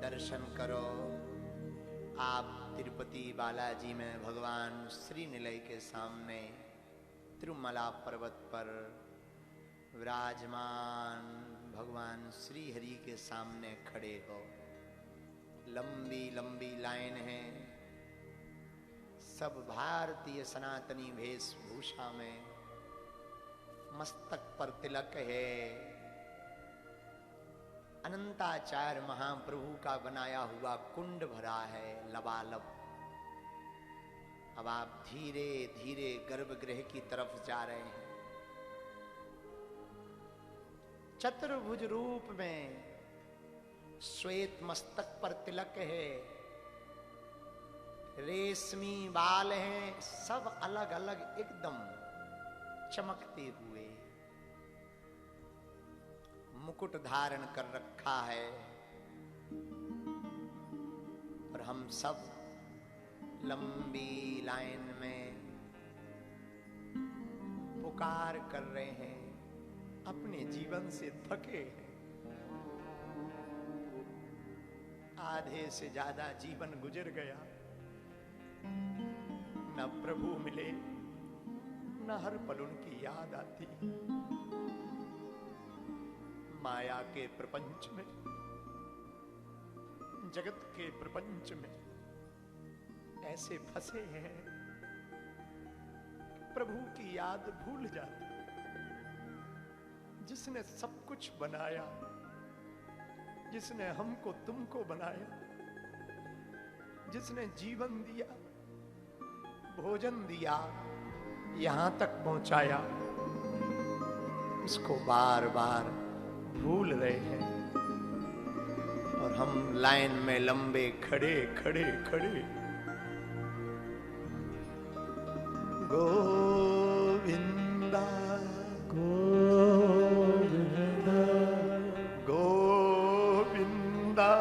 दर्शन करो। आप तिरुपति बालाजी में भगवान श्री निलय के सामने तिरुमला पर्वत पर विराजमान भगवान श्री हरि के सामने खड़े हो। लंबी लंबी लाइन है, सब भारतीय सनातनी वेशभूषा में, मस्तक पर तिलक है। अनंताचार्य महाप्रभु का बनाया हुआ कुंड भरा है लबालब। अब आप धीरे धीरे गर्भगृह की तरफ जा रहे हैं। चतुर्भुज रूप में श्वेत मस्तक पर तिलक है, रेशमी बाल हैं, सब अलग अलग एकदम चमकते हुए। मुकुट धारण कर रखा है और हम सब लंबी लाइन में पुकार कर रहे हैं। अपने जीवन से थके हैं, आधे से ज्यादा जीवन गुजर गया, न प्रभु मिले न हर पल उनकी याद आती। माया के प्रपंच में, जगत के प्रपंच में ऐसे फंसे हैं प्रभु की याद भूल जाते। जिसने सब कुछ बनाया, जिसने हमको तुमको बनाया, जिसने जीवन दिया, भोजन दिया, यहां तक पहुंचाया, उसको बार बार भूल रहे हैं। और हम लाइन में लंबे खड़े खड़े खड़े। गोविंदा गोविंदा गोविंदा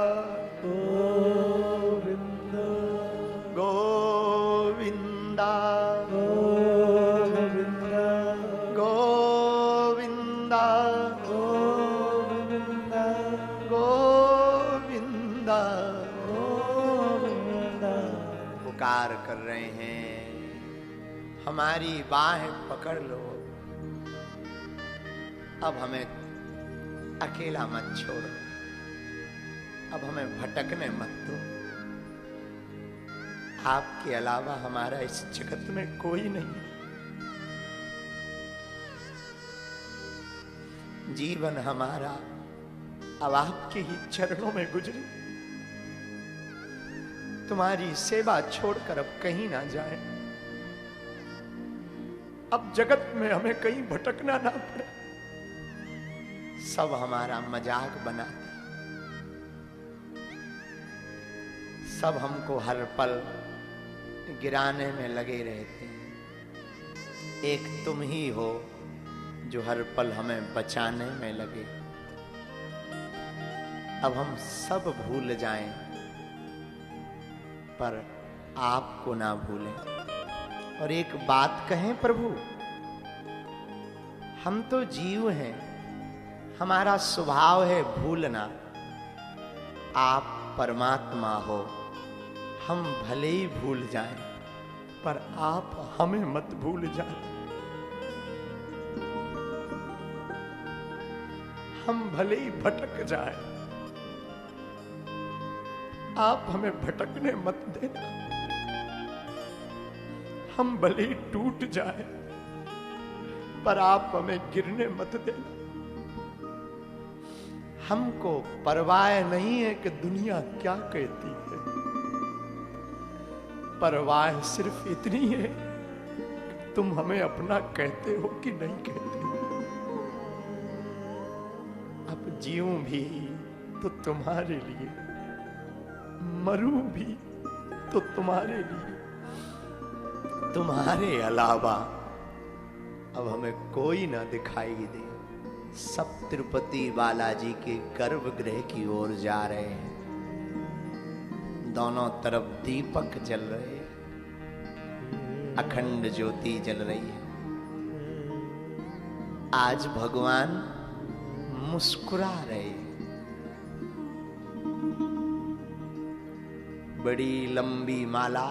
गोविंदा गोविंदा गोविंदा गोविंदा गोविंदा पुकार कर रहे हैं। हमारी बाहें पकड़ लो, अब हमें अकेला मत छोड़ो, अब हमें भटकने मत दो। आपके अलावा हमारा इस जगत में कोई नहीं। जीवन हमारा अब आपके ही चरणों में गुजरे। तुम्हारी सेवा छोड़कर अब कहीं ना जाए, अब जगत में हमें कहीं भटकना ना पड़े। सब हमारा मजाक बनाते, सब हमको हर पल गिराने में लगे रहते हैं। एक तुम ही हो जो हर पल हमें बचाने में लगे। अब हम सब भूल जाएं पर आपको ना भूलें। और एक बात कहें प्रभु, हम तो जीव हैं, हमारा स्वभाव है भूलना। आप परमात्मा हो, हम भले ही भूल जाएं पर आप हमें मत भूल जाएं। हम भले ही भटक जाएं, आप हमें भटकने मत देना। हम भले ही टूट जाएं, पर आप हमें गिरने मत देना। हमको परवाह नहीं है कि दुनिया क्या कहती है, परवाह सिर्फ इतनी है कि तुम हमें अपना कहते हो कि नहीं कहते। अब जीऊं भी तो तुम्हारे लिए, मरूं भी तो तुम्हारे लिए, तुम्हारे अलावा अब हमें कोई ना दिखाई दे। सब तिरुपति बालाजी के गर्भगृह की ओर जा रहे हैं। दोनों तरफ दीपक जल रहे हैं, अखंड ज्योति जल रही है। आज भगवान मुस्कुरा रहे हैं। बड़ी लंबी माला,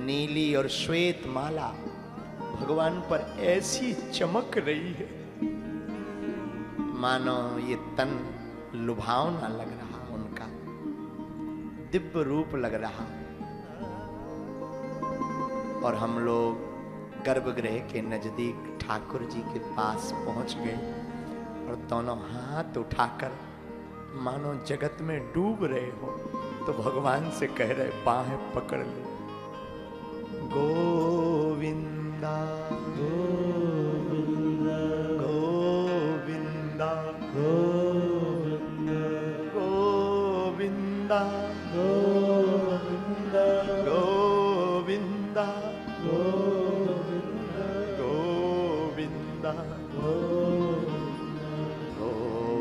नीली और श्वेत माला भगवान पर ऐसी चमक रही है मानो ये तन लुभावना लग रहा, उनका दिव्य रूप लग रहा। और हम लोग गर्भगृह के नजदीक ठाकुर जी के पास पहुंच गए और दोनों हाथ उठाकर मानो जगत में डूब रहे हो तो भगवान से कह रहे, बाहें पकड़ ले। गोविंदा गोविंदा गोविंदा गोविंदा गोविंदा गोविंदा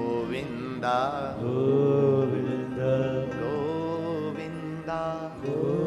गोविंदा गोविंदा गोविंदा गोविंदा गोविंदा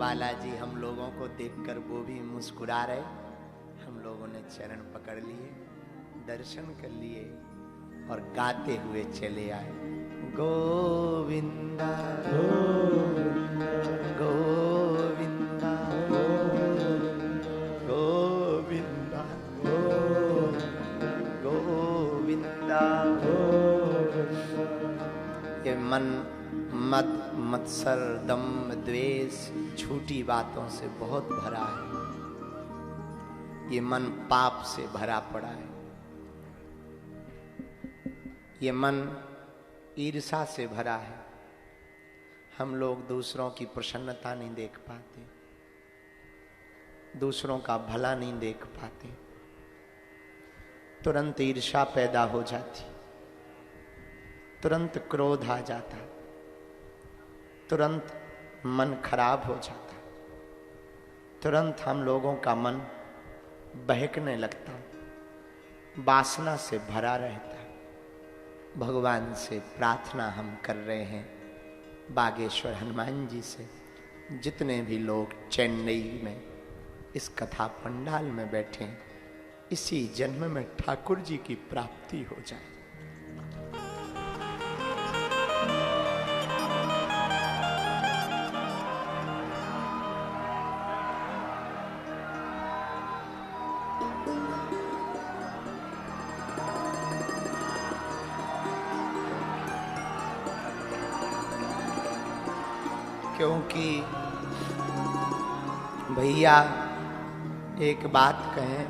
बालाजी हम लोगों को देखकर वो भी मुस्कुरा रहे। हम लोगों ने चरण पकड़ लिए, दर्शन कर लिए और गाते हुए चले आए। गोविंदा गोविंदा गोविंदा गोविंदा। ये मन मद मत्सर दम द्वेष झूठी बातों से बहुत भरा है। ये मन पाप से भरा पड़ा है। ये मन ईर्ष्या से भरा है। हम लोग दूसरों की प्रसन्नता नहीं देख पाते, दूसरों का भला नहीं देख पाते, तुरंत ईर्ष्या पैदा हो जाती, तुरंत क्रोध आ जाता, तुरंत मन खराब हो जाता, तुरंत हम लोगों का मन बहकने लगता, वासना से भरा रहता। भगवान से प्रार्थना हम कर रहे हैं, बागेश्वर हनुमान जी से, जितने भी लोग चेन्नई में इस कथा पंडाल में बैठे हैं, इसी जन्म में ठाकुर जी की प्राप्ति हो जाए। क्योंकि भैया एक बात कहें,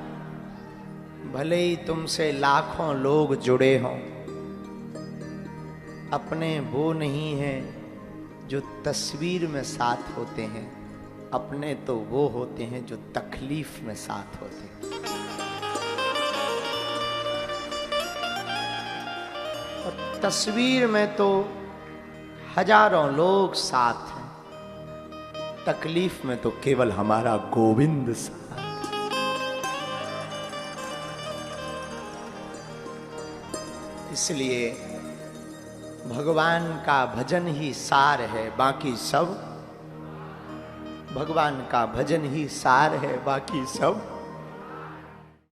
भले ही तुमसे लाखों लोग जुड़े हों, अपने वो नहीं हैं जो तस्वीर में साथ होते हैं, अपने तो वो होते हैं जो तकलीफ में साथ होते हैं। और तस्वीर में तो हजारों लोग साथ हैं, तकलीफ में तो केवल हमारा गोविंद साथ। इसलिए भगवान का भजन ही सार है, बाकी सब, भगवान का भजन ही सार है, बाकी सब